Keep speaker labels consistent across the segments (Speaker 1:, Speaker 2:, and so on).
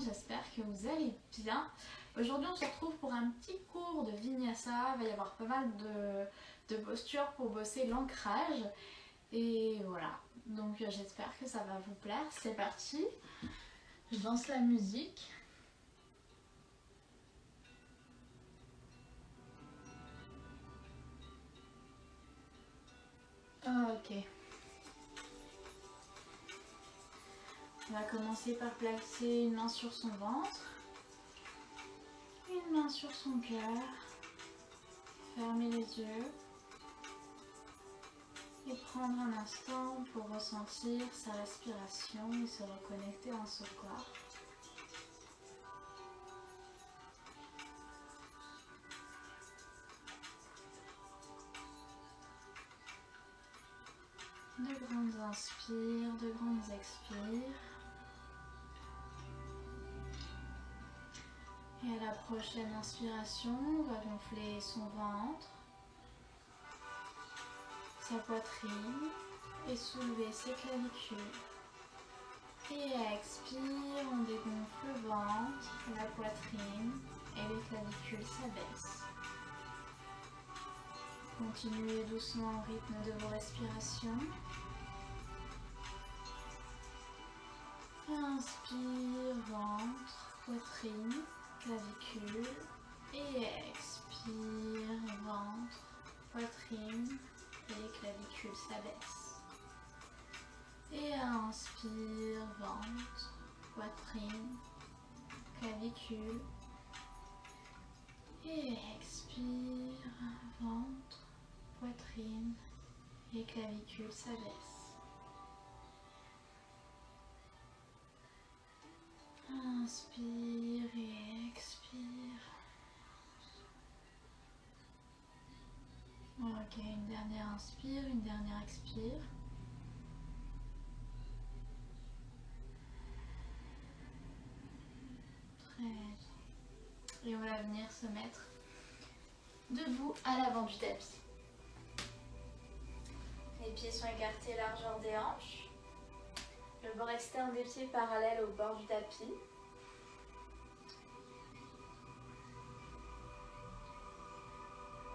Speaker 1: j'espère que vous allez bien. Aujourd'hui on se retrouve pour un petit cours de Vinyasa. Il va y avoir pas mal de postures pour bosser l'ancrage. Et voilà, donc j'espère que ça va vous plaire. C'est parti, je lance la musique. Ok. On va commencer par placer une main sur son ventre, une main sur son cœur, fermer les yeux et prendre un instant pour ressentir sa respiration et se reconnecter à son corps. De grandes inspires, de grandes expires. Et à la prochaine inspiration, on va gonfler son ventre, sa poitrine et soulever ses clavicules. Et à expire, on dégonfle le ventre, la poitrine et les clavicules s'abaissent. Continuez doucement au rythme de vos respirations. Inspire, ventre, poitrine, clavicule. Et expire, ventre, poitrine et les clavicules s'abaissent. Et inspire, ventre, poitrine, clavicule. Et expire, ventre, poitrine et clavicules s'abaissent. Inspire et expire. Ok, une dernière inspire, une dernière expire. Très bien. Et on va venir se mettre debout à l'avant du tapis. Les pieds sont écartés largeur des hanches. Le bord externe des pieds parallèle au bord du tapis.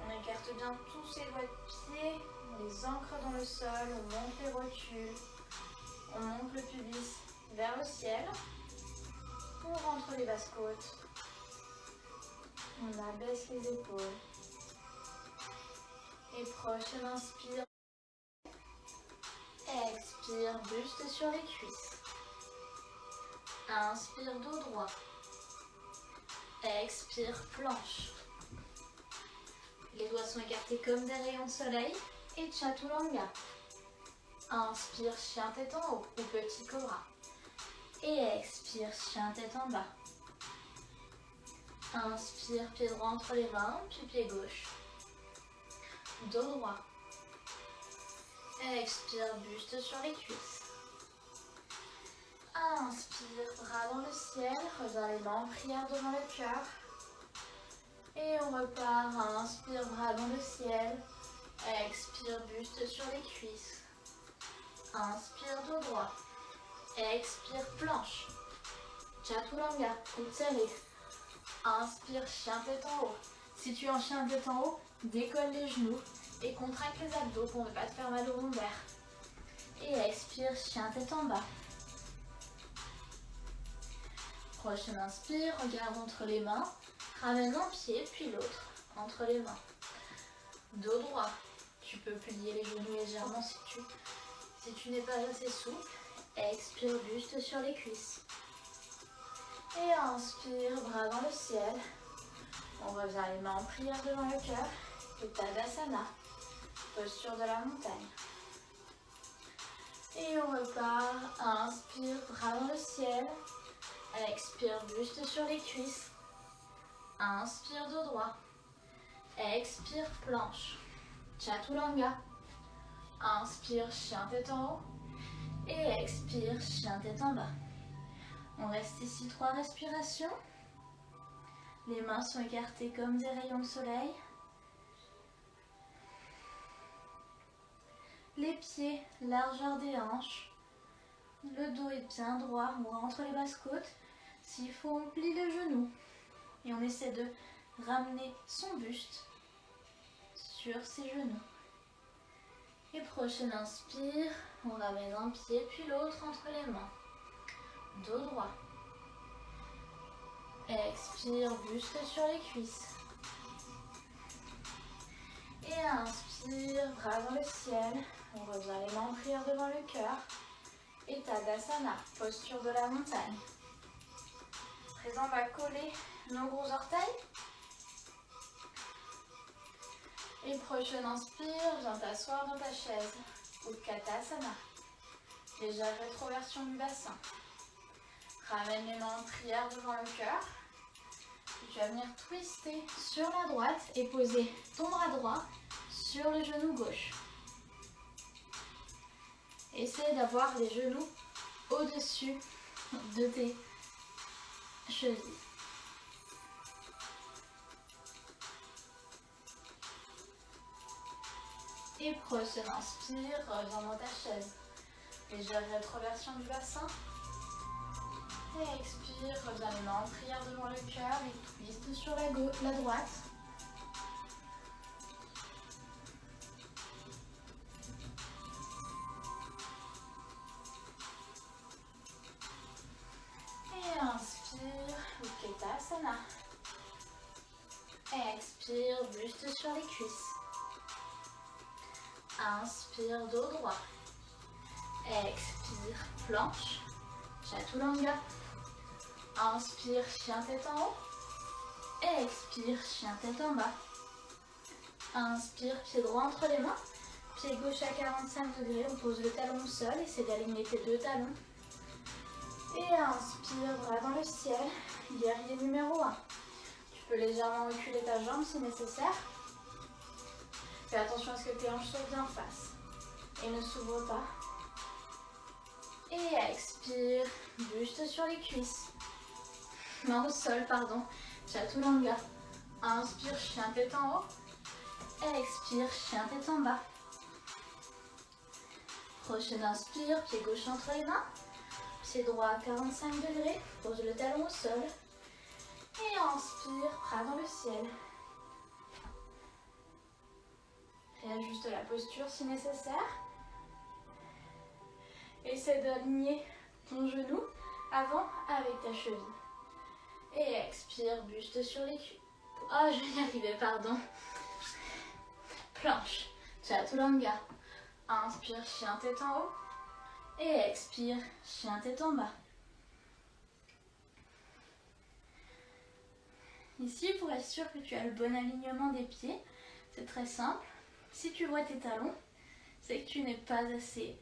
Speaker 1: On écarte bien tous ces doigts de pied, on les ancre dans le sol, on monte les rotules, on monte le pubis vers le ciel, on rentre les basses côtes, on abaisse les épaules. Et prochaine inspire, expire, buste sur les cuisses. Inspire, dos droit. Expire, planche. Les doigts sont écartés comme des rayons de soleil. Et Chaturanga. Inspire, chien tête en haut ou petit cobra. Et expire, chien tête en bas. Inspire, pied droit entre les mains, puis pied gauche. Dos droit. Expire, buste sur les cuisses. Inspire, bras dans le ciel, reviens les mains en prière devant le cœur. Et on repart, inspire, bras dans le ciel. Expire, buste sur les cuisses. Inspire, dos droit. Expire, planche. Chaturanga, coude serré. Inspire, chien tête en haut. Si tu es en chien tête en haut, décolle les genoux et contracte les abdos pour ne pas te faire mal au lombaire. Et expire, chien tête en bas. Prochaine inspire, regarde entre les mains. Ramène un pied puis l'autre entre les mains. Dos droit. Tu peux plier les genoux légèrement si tu n'es pas assez souple. Expire, buste sur les cuisses. Et inspire, bras dans le ciel. On revient les mains en prière devant le cœur. Et Tadasana, posture de la montagne. Et on repart. Inspire, bras dans le ciel. Expire, buste sur les cuisses. Inspire, dos droit. Expire, planche. Chaturanga. Inspire, chien tête en haut. Et expire, chien tête en bas. On reste ici 3 respirations. Les mains sont écartées comme des rayons de soleil. Les pieds, largeur des hanches. Le dos est bien droit, on rentre les basses côtes. S'il faut, on plie le genou et on essaie de ramener son buste sur ses genoux. Et prochaine inspire, on ramène un pied puis l'autre entre les mains. Dos droit. Expire, buste sur les cuisses. Et inspire, bras dans le ciel. On revient les mains en prière devant le cœur. Et Tadasana, posture de la montagne. Présent, on va coller nos gros orteils. Et prochaine inspire, viens t'asseoir dans ta chaise. Utkatasana. Légère rétroversion du bassin. Ramène les mains en prière devant le cœur. Tu vas venir twister sur la droite et poser ton bras droit sur le genou gauche. Essaye d'avoir les genoux au-dessus de tes chevilles. Et prochaine inspire, reviens dans ta chaise. Légère rétroversion du bassin. Et expire, reviens les mains en prière devant le cœur et twist sur la droite. Et inspire, Utkatasana. Expire, buste sur les cuisses. Inspire, dos droit. Expire, planche. Chaturanga. Inspire, chien tête en haut. Expire, chien tête en bas. Inspire, pied droit entre les mains. Pied gauche à 45 degrés. On pose le talon au sol. Essaie d'aligner tes deux talons. Et inspire, bras dans le ciel. Guerrier numéro 1. Tu peux légèrement reculer ta jambe si nécessaire. Fais attention à ce que tes hanches soient bien en face. Et ne s'ouvre pas. Et expire, buste sur les cuisses. Main au sol, pardon. Chaturanga. Inspire, chien tête en haut. Expire, chien tête en bas. Prochaine inspire, pied gauche entre les mains. Pied droit à 45 degrés. Pose le talon au sol. Et inspire, bras dans le ciel. Réajuste la posture si nécessaire. Essaie d'aligner ton genou avant avec ta cheville. Et expire, buste sur les cuisses. Oh, je vais y arriver, pardon. Planche. Chaturanga. Inspire, chien tête en haut. Et expire, chien tête en bas. Ici, pour être sûr que tu as le bon alignement des pieds, c'est très simple. Si tu vois tes talons, c'est que tu n'es pas assez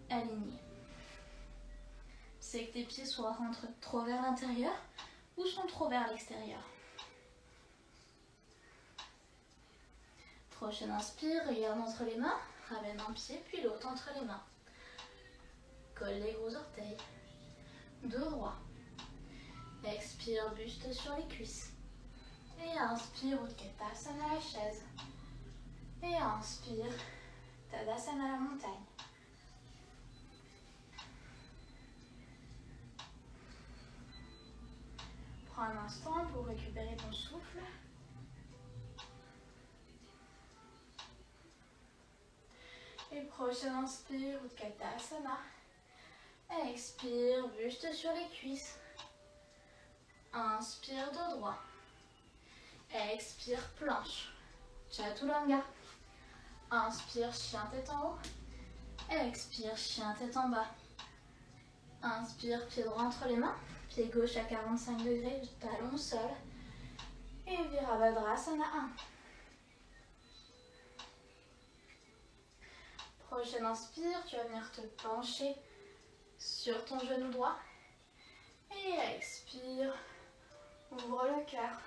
Speaker 1: aligné. C'est que tes pieds soit rentrent trop vers l'intérieur ou sont trop vers l'extérieur. Prochaine inspire, regarde entre les mains, ramène un pied puis l'autre entre les mains. Colle les gros orteils. Dos droit. Expire, buste sur les cuisses. Et inspire, Utkatasana à la chaise. Et inspire, Tadasana à la montagne. Prends un instant pour récupérer ton souffle. Et prochaine inspire, Utkatasana. Expire, buste sur les cuisses. Inspire, dos droit. Expire, planche. Chaturanga. Inspire, chien tête en haut. Expire, chien tête en bas. Inspire, pied droit entre les mains. Pied gauche à 45 degrés, talon au sol. Et Virabhadrasana 1. Prochaine inspire, tu vas venir te pencher sur ton genou droit. Et expire, ouvre le cœur.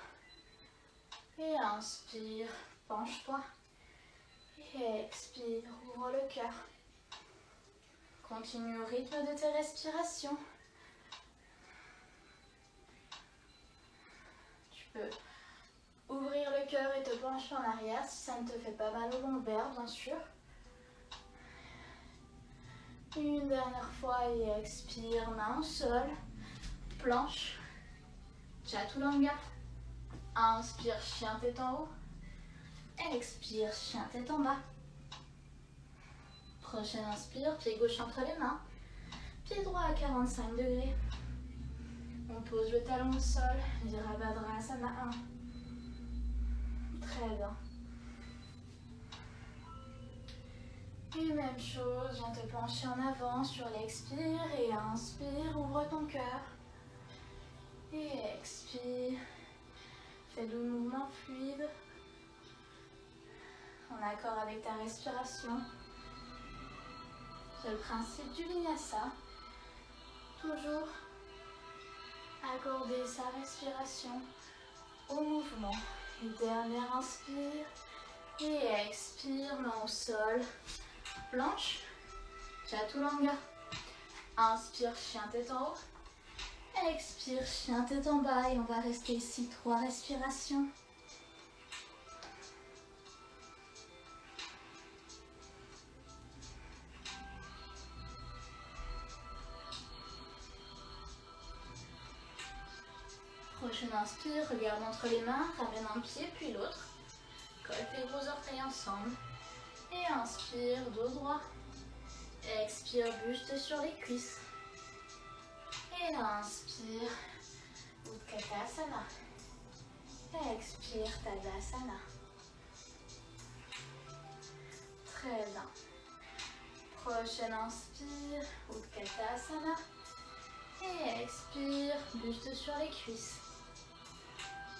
Speaker 1: Et inspire, penche-toi. Et expire, ouvre le cœur. Continue au rythme de tes respirations. Tu peux ouvrir le cœur et te pencher en arrière si ça ne te fait pas mal au lombaire, bien sûr. Une dernière fois et expire, main au sol. planche, chaturanga. Inspire, chien tête en haut. Expire, chien tête en bas. Prochaine inspire, pied gauche entre les mains. Pied droit à 45 degrés. On pose le talon au sol. Virabhadrasana 1. Très bien. Et même chose, viens te pencher en avant sur l'expire et inspire, ouvre ton cœur. Et expire. Fais le mouvement fluide, en accord avec ta respiration. C'est le principe du vinyasa. Toujours accorder sa respiration au mouvement. Et dernière inspire et expire, main au sol. Planche, chaturanga. Inspire, chien tête en haut. Expire, chien tête en bas et on va rester ici 3 respirations. Prochaine inspire, regarde entre les mains, ramène un pied puis l'autre. Colle tes gros orteils ensemble. Et inspire, dos droit. Expire, buste sur les cuisses. Et inspire, Utkatasana. Expire, Tadasana. Très bien. Prochaine inspire, Utkatasana. Et expire, buste sur les cuisses.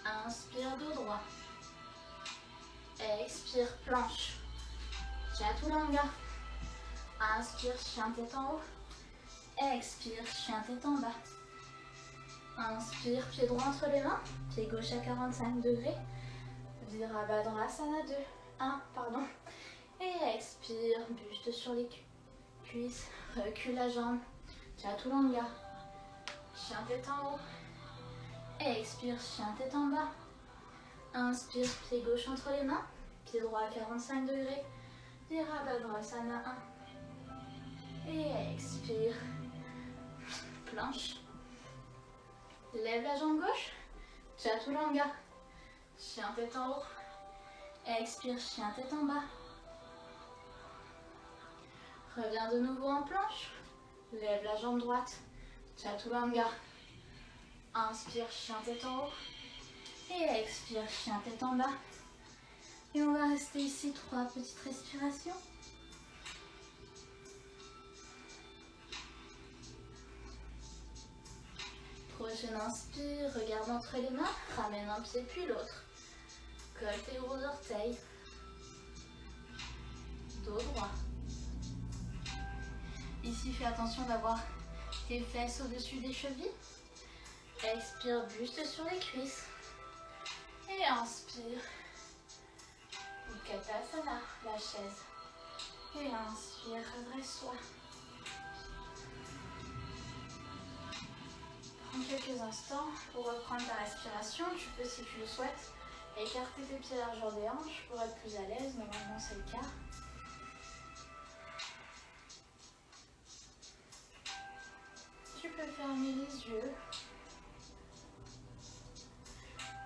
Speaker 1: Inspire, dos droit. Expire, planche. Chaturanga. Inspire, chien tête en haut. Expire, chien tête en bas. Inspire, pied droit entre les mains. Pied gauche à 45 degrés. Virabhadrasana 2. 1, pardon. Et expire, buste sur les cuisses. Recule la jambe. Chaturanga. Chien tête en haut. Expire, chien tête en bas. Inspire, pied gauche entre les mains. Pied droit à 45 degrés. Virabhadrasana 1. Et expire. Planche. Lève la jambe gauche. Chaturanga. Chien tête en haut. Expire, chien tête en bas. Reviens de nouveau en planche. Lève la jambe droite. Chaturanga. Inspire, chien tête en haut. Et expire, chien tête en bas. Et on va rester ici 3 petites respirations. Prochaine inspire, regarde entre les mains, ramène un pied puis l'autre. Colle tes gros orteils. Dos droit. Ici, fais attention d'avoir tes fesses au-dessus des chevilles. Expire, buste sur les cuisses. Et inspire. Utkatasana, la chaise. Et inspire, redresse-toi. Prends quelques instants pour reprendre ta respiration. Tu peux, si tu le souhaites, écarter tes pieds largeur des hanches pour être plus à l'aise. Normalement, c'est le cas. Tu peux fermer les yeux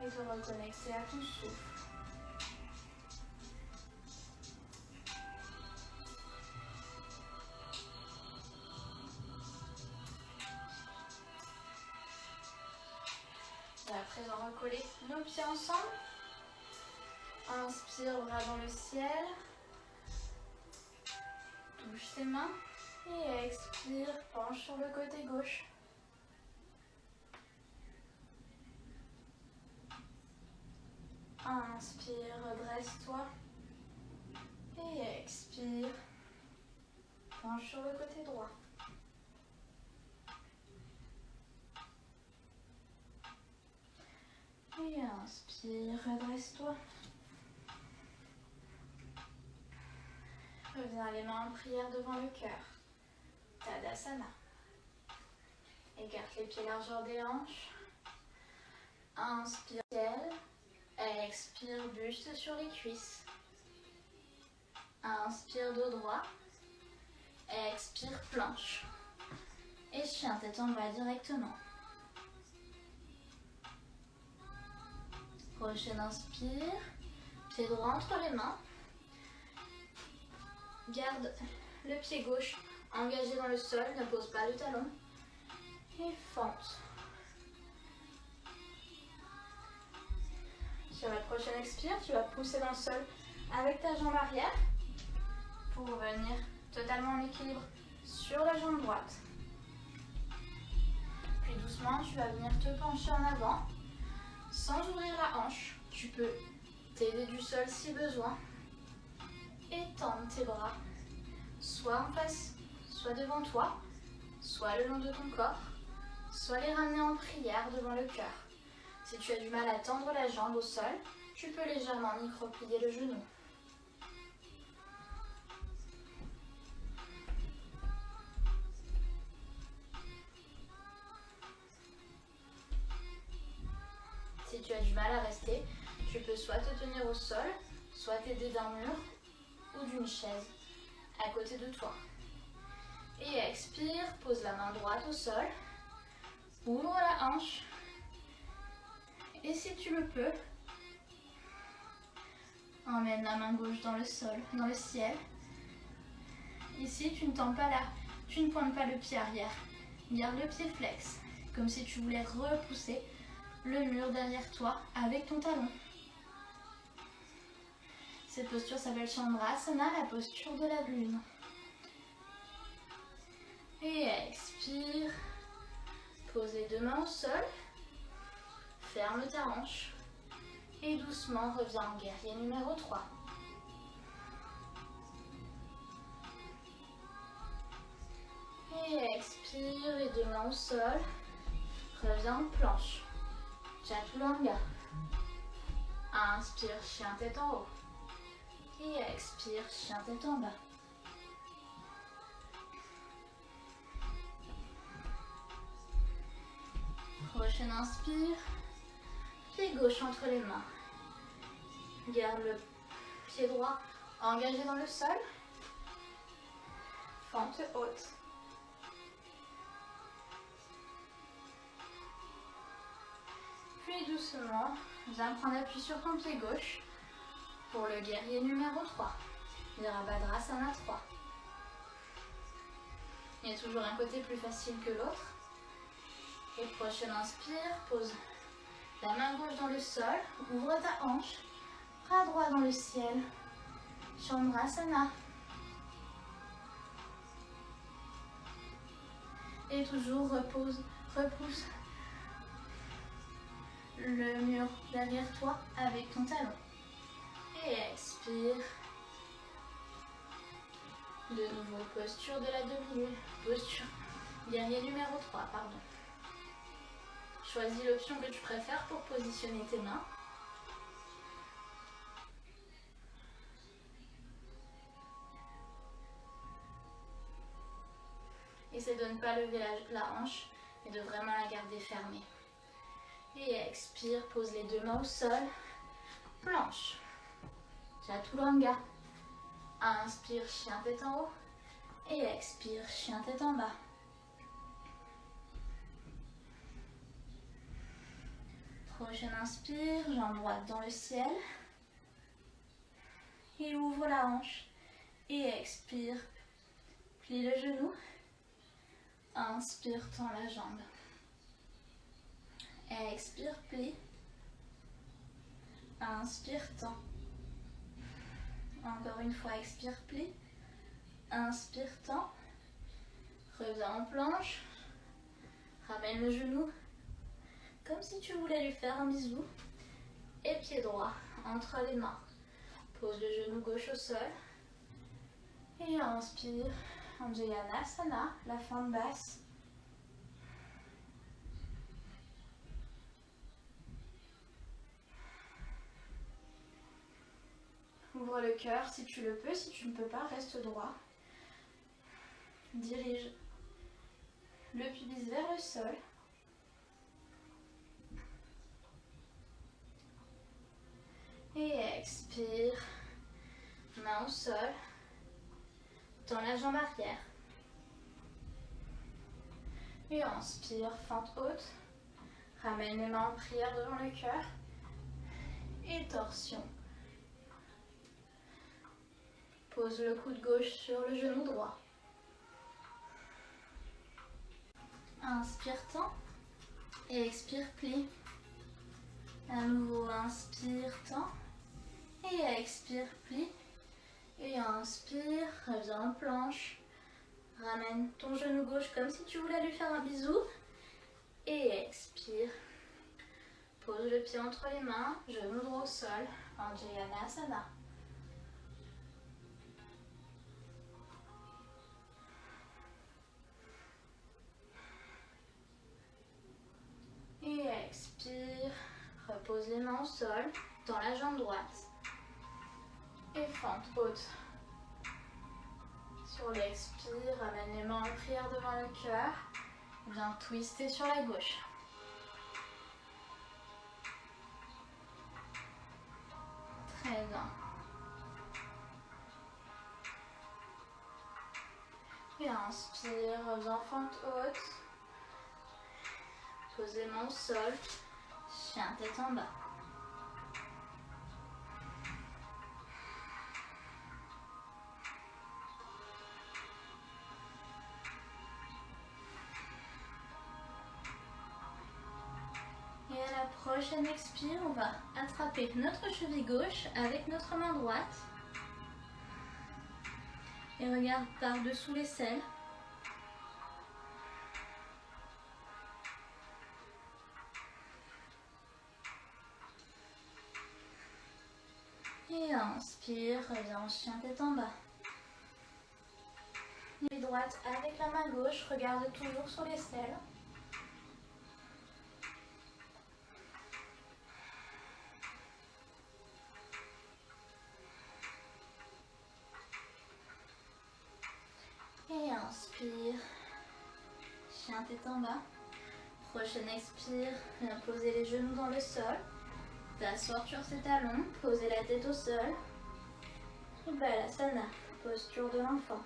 Speaker 1: et te reconnecter à ton souffle. Et à présent, recoller nos pieds ensemble. Inspire, bras dans le ciel. Touche tes mains. Et expire, penche sur le côté gauche. Inspire, redresse-toi. Et expire, penche sur le côté droit. Et inspire, redresse-toi. Reviens les mains en prière devant le cœur. Tadasana. Écarte les pieds largeur des hanches. Inspire, ciel. Expire, buste sur les cuisses. Inspire, dos droit. Expire, planche. Et chien tête en bas directement. Prochaine inspire. Pied droit entre les mains. Garde le pied gauche engagé dans le sol, ne pose pas le talon. Et fente. Sur la prochaine expire, tu vas pousser dans le sol avec ta jambe arrière pour venir totalement en équilibre sur la jambe droite. Puis doucement, tu vas venir te pencher en avant sans ouvrir la hanche. Tu peux t'aider du sol si besoin. Étendre tes bras, soit en face, soit devant toi, soit le long de ton corps, soit les ramener en prière devant le cœur. Si tu as du mal à tendre la jambe au sol, tu peux légèrement micro-plier le genou. Si tu as du mal à rester, tu peux soit te tenir au sol, soit t'aider d'un mur ou d'une chaise à côté de toi. Et expire, pose la main droite au sol, ouvre la hanche. Et si tu le peux, emmène la main gauche dans le sol, dans le ciel. Ici, tu ne pointes pas le pied arrière. Garde le pied flex, comme si tu voulais repousser le mur derrière toi avec ton talon. Cette posture s'appelle Chandrasana, la posture de la lune. Et expire. Pose les deux mains au sol. Ferme ta hanche. Et doucement, reviens en guerrier numéro 3. Et expire, les deux mains au sol. Reviens en planche. Chaturanga. Inspire, chien tête en haut. Et expire, chien tête en bas. Prochaine inspire. Pied gauche entre les mains. Garde le pied droit engagé dans le sol. Fente haute. Puis doucement, viens prendre appui sur ton pied gauche pour le guerrier numéro 3. Virabhadrasana 3. Il y a toujours un côté plus facile que l'autre. Et prochaine inspire, pose la main gauche dans le sol, ouvre ta hanche, bras droit dans le ciel, Chandrasana. Et toujours repousse le mur derrière toi avec ton talon. Et expire. De nouveau, posture de la demi-lune. Posture guerrier numéro 3, pardon. Choisis l'option que tu préfères pour positionner tes mains. Essaie de ne pas lever la hanche, mais de vraiment la garder fermée. Et expire, pose les deux mains au sol. Planche. Chaturanga. Inspire, chien tête en haut. Et expire, chien tête en bas. Prochaine inspire, jambe droite dans le ciel. Et ouvre la hanche. Et expire, plie le genou. Inspire, tends la jambe. Expire, plie. Inspire, tends. Encore une fois, expire, plie. Inspire, tends. Reviens en planche. Ramène le genou. Comme si tu voulais lui faire un bisou. Et pied droit entre les mains. Pose le genou gauche au sol. Et inspire. Anjayanasana, la fente basse. Ouvre le cœur si tu le peux, si tu ne peux pas, reste droit. Dirige le pubis vers le sol. Et expire, main au sol, tends la jambe arrière. Et inspire, fente haute, ramène les mains en prière devant le cœur. et torsion. Pose le coude gauche sur le genou droit. Inspire, tend et expire, plie. À nouveau, inspire, tend et expire, plie. Et inspire, reviens en planche. Ramène ton genou gauche comme si tu voulais lui faire un bisou. Et expire. Pose le pied entre les mains, genou droit au sol, Anjaneyasana. Et expire, repose les mains au sol, dans la jambe droite. Et fente haute. Sur l'expire, ramène les mains en prière devant le cœur. Viens twister sur la gauche. Très bien. Et inspire, reviens fente haute. Pose les mains au sol. Chien tête en bas. Et à la prochaine expire, on va attraper notre cheville gauche avec notre main droite. Et regarde par-dessous l'aisselle. Et inspire, reviens en chien tête en bas. Et droite avec la main gauche, regarde toujours sur l'aisselle. Et inspire, chien tête en bas. Prochaine expire, viens poser les genoux dans le sol. T'asseoir sur ses talons, poser la tête au sol. Et Balasana, posture de l'enfant.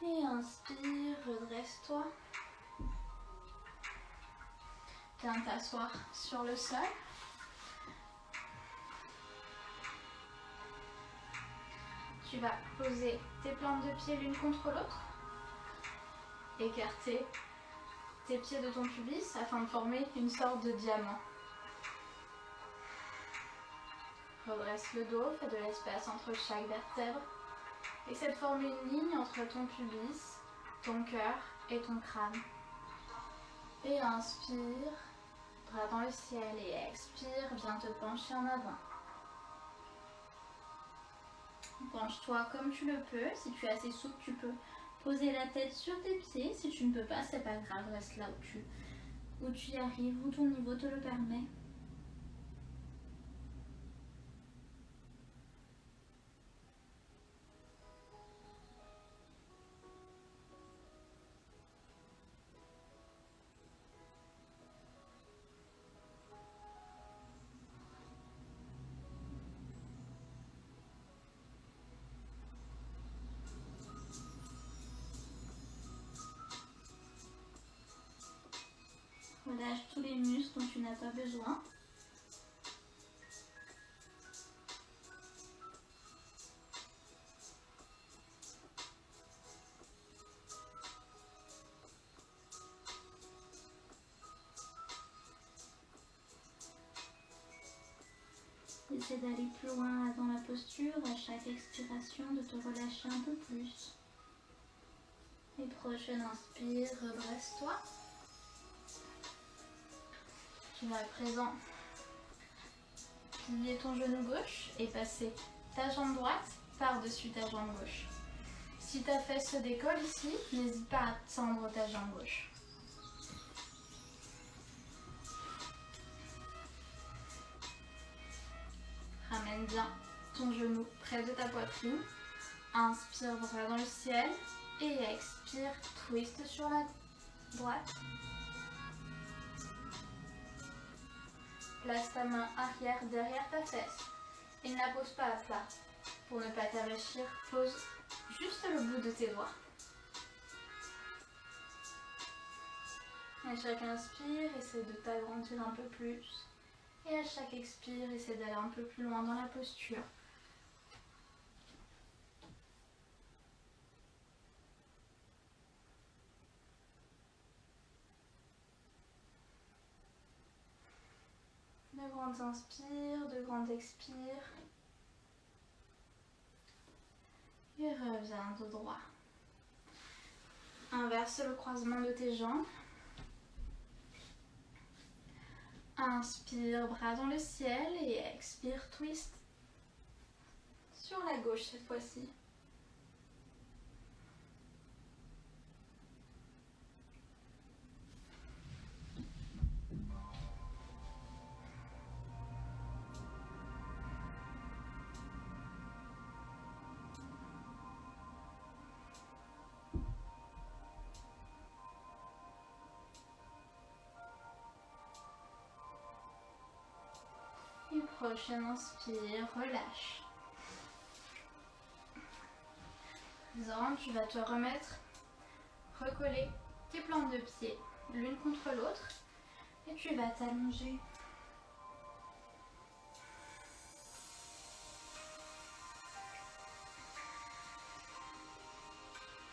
Speaker 1: Et inspire, redresse-toi. Viens t'asseoir sur le sol. Tu vas poser tes plantes de pied l'une contre l'autre. Écarter tes pieds de ton pubis afin de former une sorte de diamant. Redresse le dos, fais de l'espace entre chaque vertèbre. Essaie de former une ligne entre ton pubis, ton cœur et ton crâne. Et inspire, bras dans le ciel et expire, viens te pencher en avant. Penche-toi comme tu le peux. Si tu es assez souple, tu peux poser la tête sur tes pieds. Si tu ne peux pas, c'est pas grave, reste là où tu y arrives, où ton niveau te le permet. Relâche tous les muscles dont tu n'as pas besoin. Essaie d'aller plus loin dans la posture, à chaque expiration de te relâcher un peu plus. Et prochaine inspire, redresse-toi. Tu vas à présent plier ton genou gauche et passer ta jambe droite par-dessus ta jambe gauche. Si ta fesse se décolle ici, n'hésite pas à tendre ta jambe gauche. Ramène bien ton genou près de ta poitrine. Inspire, bras dans le ciel. Et expire, twist sur la droite. Place ta main arrière derrière ta fesse et ne la pose pas à plat. Pour ne pas t'avachir, pose juste le bout de tes doigts. À chaque inspire, essaie de t'agrandir un peu plus. Et à chaque expire, essaie d'aller un peu plus loin dans la posture. De grands inspires, de grands expires. Et reviens dos droit. Inverse le croisement de tes jambes. Inspire, bras dans le ciel et expire, twist. Sur la gauche cette fois-ci. Et prochaine inspire, relâche. Présent, tu vas te remettre, recoller tes plantes de pied l'une contre l'autre et tu vas t'allonger.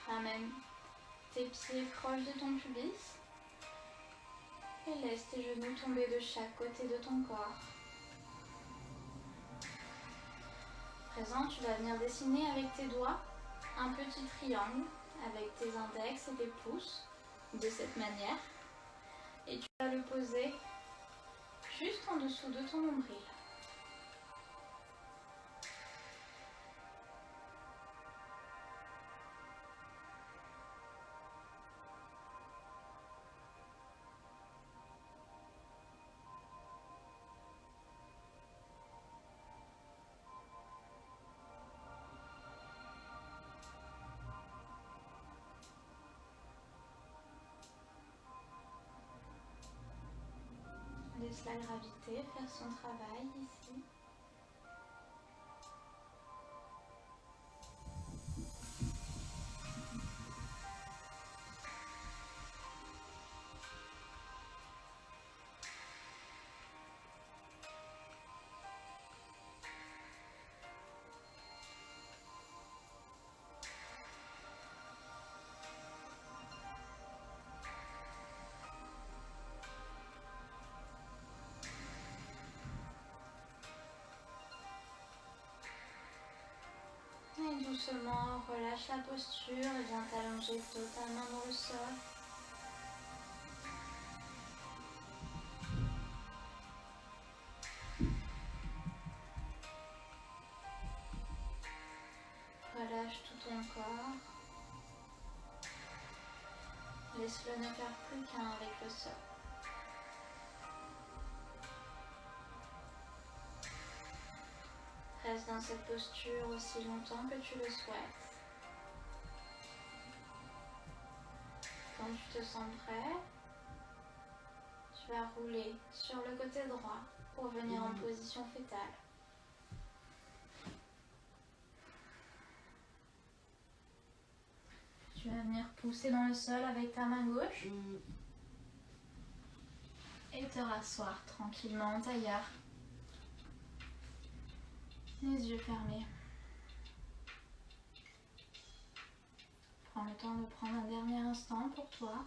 Speaker 1: Ramène tes pieds proches de ton pubis et laisse tes genoux tomber de chaque côté de ton corps. Présent, tu vas venir dessiner avec tes doigts un petit triangle avec tes index et tes pouces de cette manière et tu vas le poser juste en dessous de ton nombril. Laisse la gravité faire son travail ici. Et doucement, relâche la posture et viens t'allonger totalement dans le sol. Relâche tout ton corps. Laisse-le ne faire plus qu'un avec le sol. Reste dans cette posture aussi longtemps que tu le souhaites. Quand tu te sens prêt, tu vas rouler sur le côté droit pour venir en position fétale. Tu vas venir pousser dans le sol avec ta main gauche et te rasseoir tranquillement en tailleur. Les yeux fermés. Prends le temps de prendre un dernier instant pour toi.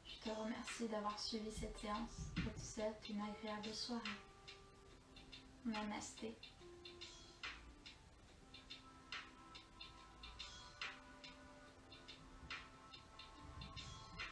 Speaker 1: Je te remercie d'avoir suivi cette séance et te souhaite une agréable soirée. Namasté.